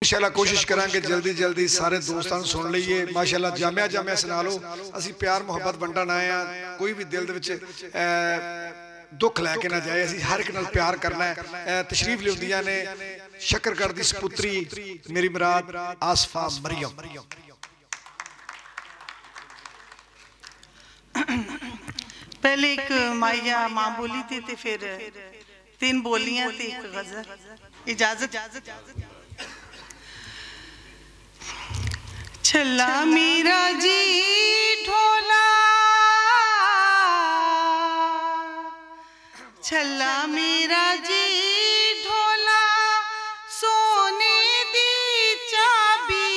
माशाअल्लाह कोशिश करांगे जल्दी जल्दी सारे दोस्तों सुन लीए। माशाअल्लाह जामिया जामिया सुना लो। असी प्यार मुहब्बत वंडण आए हैं, कोई भी दिल दे विच दुख लैके ना जाए। असी हर एक नाल प्यार करना है। तशरीफ लियाउंदियां ने शकरगढ़ दी सपुत्री मेरी मुराद आसफा मरियम। पहले एक माइया माँ बोली थी ते फिर 3 बोलियां ते एक गजल। इजाजत। छल्ला मीरा जी ढोला, छल्ला मीरा जी ढोला, सोने दी चाबी,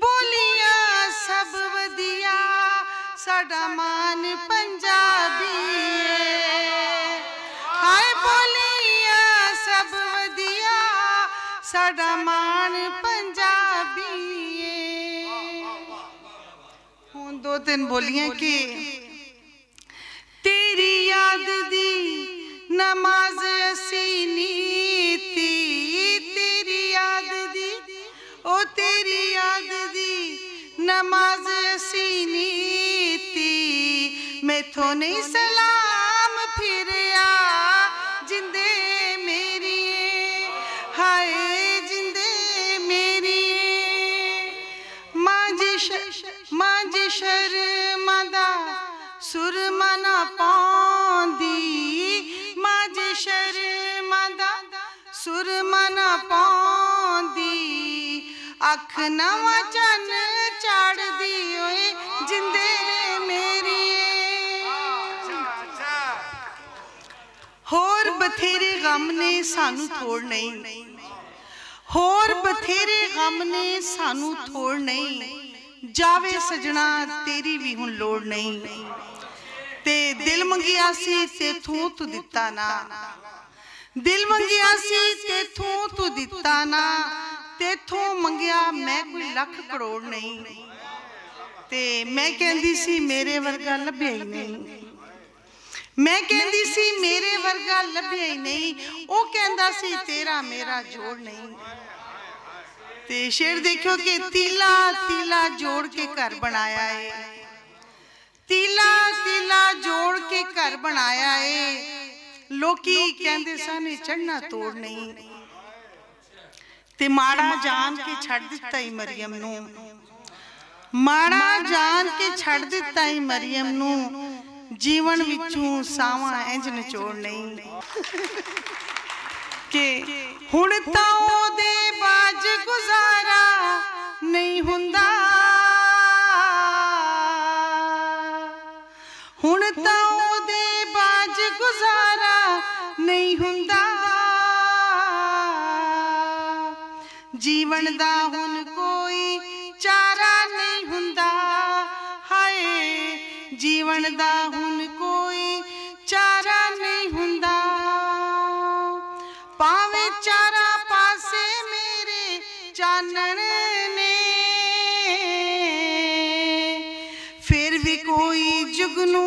बोलियां सब वधिया साडा मान पंजाबी। हाय बोलियां सब वधिया साडा मान पंजाबी। हुण 2-3 बोलियां के तेरी याद दी नमाज असी नीती, तेरी याद दी ओ तेरी याद दी नमाज असी नीती। मैथों नहीं सलाम फिरिया जिंदे मेरी, हाय जिंदे मेरी। मां जी शर्मादा सुरमा ना पांदी, मां जी शर्मादा सुरमा ना पांदी। अख नवा चन चाड़ दी ओए जिंदे मेरी। होर बथेरे गम ने सानू थोड़ नहीं, होर बथेरे गम ने सानू थोड़ नहीं। जावे सजना तेरी भी हुण लोड़ नहीं। ते दिल मंगिया सी तेथों तू दिता ना, दिल मंगिया सी तेथों तू दिता ना। तेथों मंगिया मैं कोई लाख करोड़ नहीं। ते मैं कहंदी सी मेरे वर्गा लभ्या ही नहीं, मैं कहंदी सी मेरे वर्गा लभ्या ही नहीं। ओ कहंदा सी तेरा मेरा जोड़ नहीं। ते शेर देखियो कि तीला तीला जोड़ के घर बनाया है, तीला तीला जोड़ के घर बनाया है। लोकी कहंदे सन चढ़ना तोड़ नहीं। ते माड़ा जान के छड़ दिता ही मरियम नू, माड़ा जान के छड़ दिता ही मरियम नू। जीवन विचों सावा इंज निचोड़ नहीं के हुण तां ओदे बाज गुजारा नहीं हुंदा, हुण तां ओदे बाज गुजारा नहीं हुंदा। जीवन दा हुण कोई चारा नहीं हुंदा, हाय जीवन दा हुण कोई चारा नहीं हुंदा। पावे चारा पासे मेरे चानण ने, फिर भी कोई जुगनू